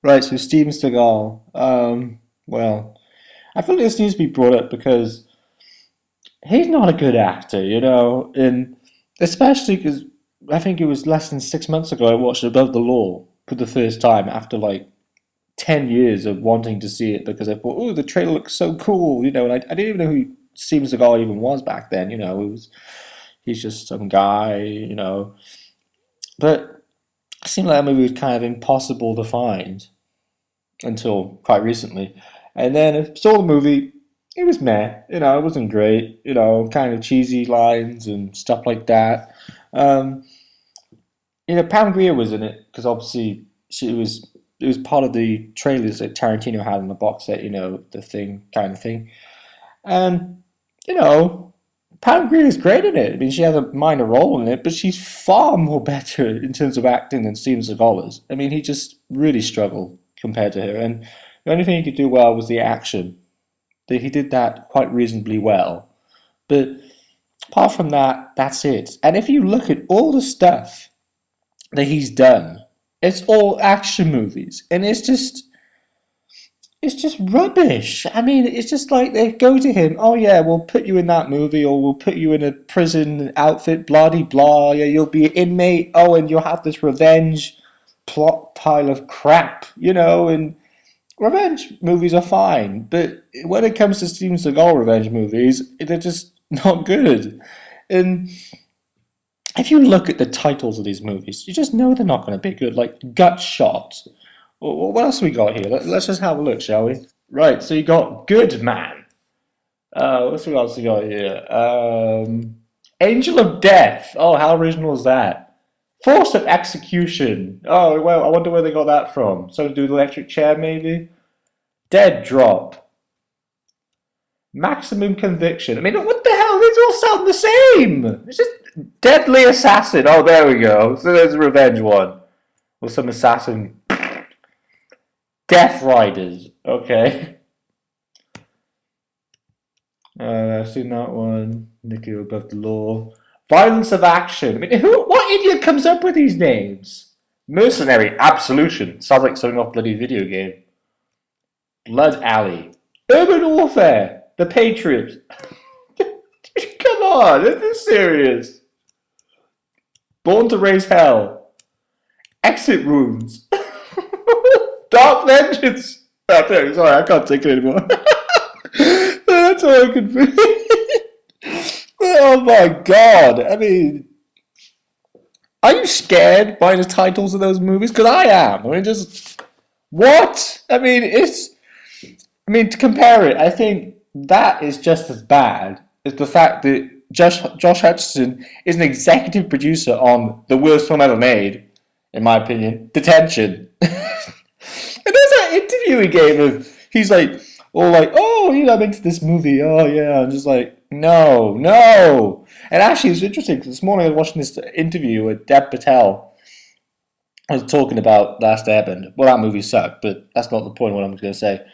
Right, so Steven Seagal. Well, I feel like this needs to be brought up because he's not a good actor, and especially because I think it was less than 6 months ago I watched Above the Law for the first time after like 10 years of wanting to see it because I thought, oh, the trailer looks so cool, and I didn't even know who Steven Seagal even was back then, he's just some guy, but it seemed like that movie was kind of impossible to find until quite recently. And then I saw the movie. It was meh, it wasn't great, kind of cheesy lines and stuff like that. Um, Pam Grier was in it because obviously it was part of the trailers that Tarantino had in the box set, the thing kind of thing. And you know, Pam Grier is great in it. I mean, she has a minor role in it, but she's far more better in terms of acting than Steven Seagal is. I mean, he just really struggled compared to her, and the only thing he could do well was the action. He did that quite reasonably well. But apart from that, that's it. And if you look at all the stuff that he's done, it's all action movies, and it's just rubbish. I mean, it's just like they go to him, oh yeah, we'll put you in that movie, or we'll put you in a prison outfit, blah de blah. Yeah, you'll be an inmate. Oh, and you'll have this revenge plot pile of crap, and revenge movies are fine, but when it comes to Steven Seagal revenge movies, they're just not good. And if you look at the titles of these movies, you just know they're not going to be good. Like Gut Shot. What else have we got here? Let's just have a look, shall we? Right, so you got Good Man. What else we got here? Angel of Death. Oh, how original is that? Force of Execution. Oh, well, I wonder where they got that from. Something to do with electric chair, maybe? Dead Drop. Maximum Conviction. I mean, what the hell? These all sound the same. It's just Deadly Assassin. Oh, there we go. So there's a revenge one. Or some assassin. Death Riders. Okay. I've seen that one. Nicky Above the Law. Violence of Action. I mean, what idiot comes up with these names? Mercenary. Absolution. Sounds like something off bloody video game. Blood Alley. Urban Warfare. The Patriot. Come on, this is serious. Born to Raise Hell. Exit Wounds. Dark Vengeance. Sorry, I can't take it anymore. That's all I can feel. Oh my god. I mean, are you scared by the titles of those movies? Because I am. I mean, just. What? To compare it, I think that is just as bad as the fact that Josh Hutcherson is an executive producer on the worst film ever made, in my opinion, Detention. And there's that interview he gave of, he's like, all like, oh, I'm into this movie, oh yeah, I'm just like, no, no. And actually, it's interesting, because this morning I was watching this interview with Deb Patel. I was talking about Last Airbender. Well, that movie sucked, but that's not the point of what I'm going to say.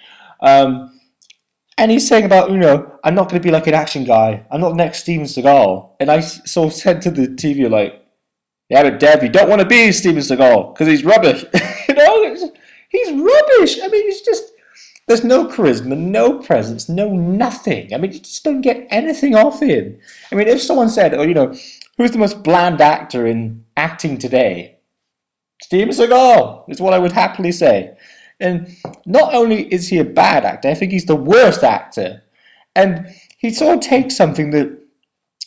Um, and he's saying about, I'm not going to be like an action guy. I'm not the next Steven Seagal. And I sort of said to the TV, like, yeah, but Dev, you don't want to be Steven Seagal, because he's rubbish. He's rubbish. I mean, it's just, there's no charisma, no presence, no nothing. I mean, you just don't get anything off him. I mean, if someone said, oh, who's the most bland actor in acting today? Steven Seagal is what I would happily say. And not only is he a bad actor, I think he's the worst actor. And he sort of takes something that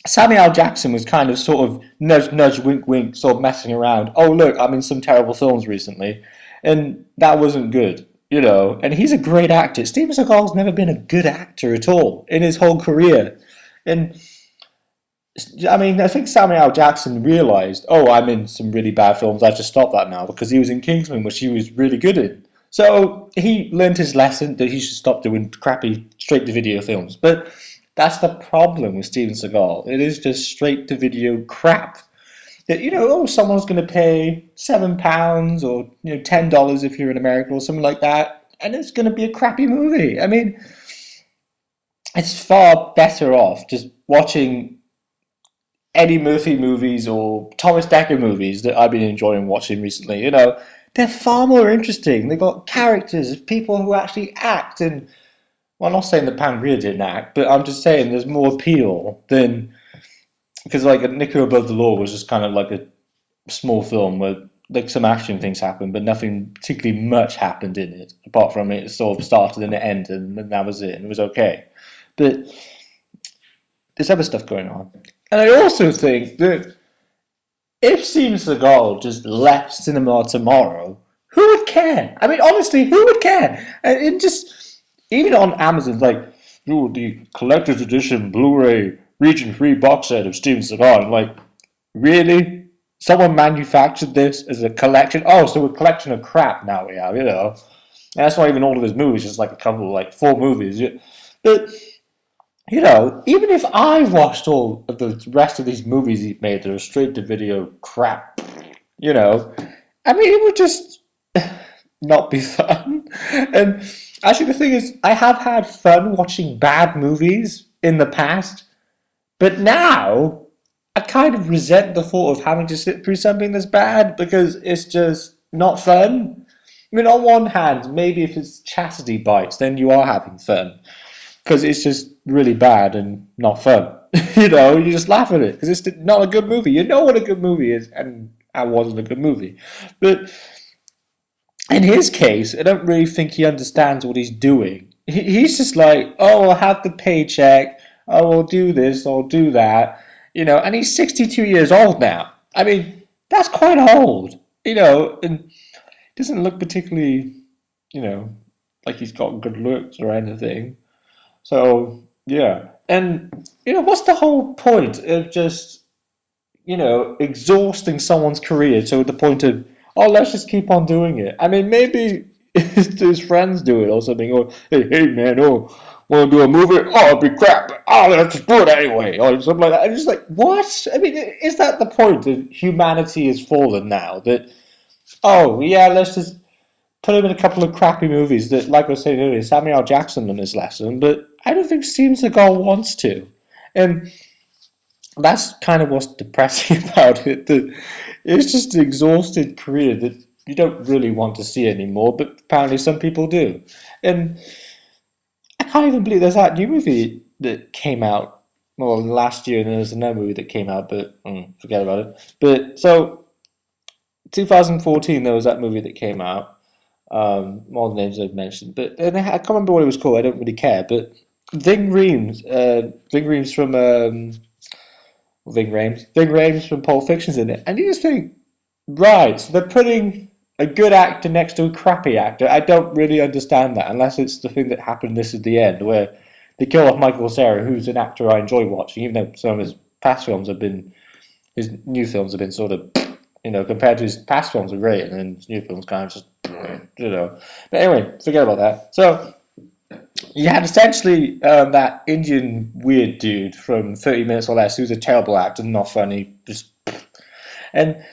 Samuel L. Jackson was kind of sort of nudge, nudge, wink, wink, sort of messing around. Oh, look, I'm in some terrible films recently. And that wasn't good, And he's a great actor. Steven Seagal's never been a good actor at all in his whole career. And I mean, I think Samuel L. Jackson realized, oh, I'm in some really bad films. I just stop that now because he was in Kingsman, which he was really good in. So he learned his lesson that he should stop doing crappy straight-to-video films. But that's the problem with Steven Seagal. It is just straight-to-video crap. That, someone's going to pay £7 or, $10 if you're in America or something like that, and it's going to be a crappy movie. I mean, it's far better off just watching Eddie Murphy movies or Thomas Dekker movies that I've been enjoying watching recently. they're far more interesting. They've got characters, people who actually act, and well, I'm not saying that Pangria didn't act, but I'm just saying there's more appeal than because like Nico Above the Law was just kind of like a small film where like some action things happened, but nothing particularly much happened in it apart from it sort of started and it ended, and that was it, and it was okay. But there's other stuff going on, and I also think that if Steven Seagal just left cinema tomorrow, who would care? I mean, honestly, who would care? And it just even on Amazon, like, ooh, the collector's edition Blu-ray region-free box set of Steven Seagal. I'm like, really? Someone manufactured this as a collection? Oh, so a collection of crap now we have, you know. And that's not even all of his movies, just like a couple, like 4 movies. But you know, even if I watched all of the rest of these movies he made that are straight to video crap, you know, I mean, it would just not be fun. And actually, the thing is, I have had fun watching bad movies in the past, but now I kind of resent the thought of having to sit through something that's bad because it's just not fun. I mean, on one hand, maybe if it's chastity bites, then you are having fun because it's just really bad and not fun. You know, you just laugh at it because it's not a good movie. You know what a good movie is, and that wasn't a good movie. But in his case, I don't really think he understands what he's doing. He's just like, oh, I'll have the paycheck. Oh, I'll do this. I'll do that. You know, and he's 62 years old now. I mean, that's quite old. You know, and doesn't look particularly, you know, like he's got good looks or anything. So, yeah. And, you know, what's the whole point of just, you know, exhausting someone's career to the point of, oh, let's just keep on doing it? I mean, maybe his friends do it or something. Or, hey man, oh, want to do a movie? Oh, it'd be crap. Oh, let's just do it anyway. Or something like that. I'm just like, what? I mean, is that the point that humanity has fallen now? That, oh, yeah, let's just put him in a couple of crappy movies that, like I was saying earlier, Samuel L. Jackson in his lesson, but I don't think Steven Seagal wants to. And that's kind of what's depressing about it, that it's just an exhausted career that you don't really want to see anymore, but apparently some people do. And I can't even believe there's that new movie that came out, well, last year, and there's another movie that came out, but forget about it. But so, 2014, there was that movie that came out. All the names I've mentioned, but and I can't remember what it was called. I don't really care. But Ving Rhames from Ving Rhames from Pulp Fiction's in it, and you just think, right? So they're putting a good actor next to a crappy actor. I don't really understand that unless it's the thing that happened. This is the end where they kill off Michael Cera, who's an actor I enjoy watching, even though some of his past films have been, his new films have been sort of, you know, compared to his past films are great, and then his new films kind of just, you know. But anyway, forget about that. So you had essentially that Indian weird dude from 30 Minutes or Less, who's a terrible actor, not funny, just, and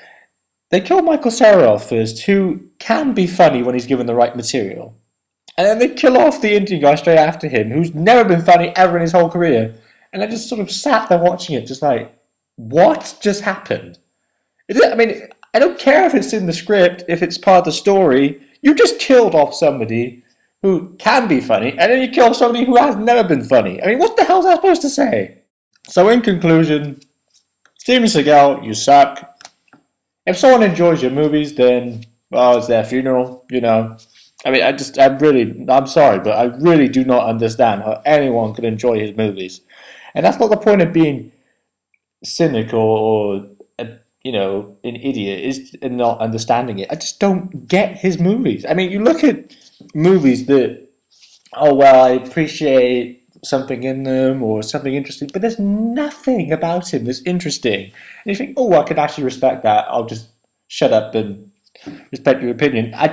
they kill Michael Cera off first, who can be funny when he's given the right material. And then they kill off the Indian guy straight after him, who's never been funny ever in his whole career. And I just sort of sat there watching it, just like, what just happened? I mean, I don't care if it's in the script, if it's part of the story. You just killed off somebody who can be funny, and then you kill somebody who has never been funny. I mean, what the hell is that supposed to say? So in conclusion, Steven Seagal, you suck. If someone enjoys your movies, then, well, it's their funeral, you know. I mean, I'm sorry, but I really do not understand how anyone could enjoy his movies. And that's not the point of being cynical or you know, an idiot, is not understanding it. I just don't get his movies. I mean, you look at movies that, oh, well, I appreciate something in them or something interesting, but there's nothing about him that's interesting. And you think, oh, I can actually respect that. I'll just shut up and respect your opinion. I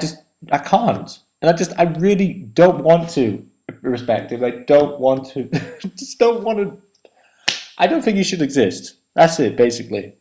can't. And I really don't want to respect him. I don't want to, just don't want to, I don't think he should exist. That's it, basically.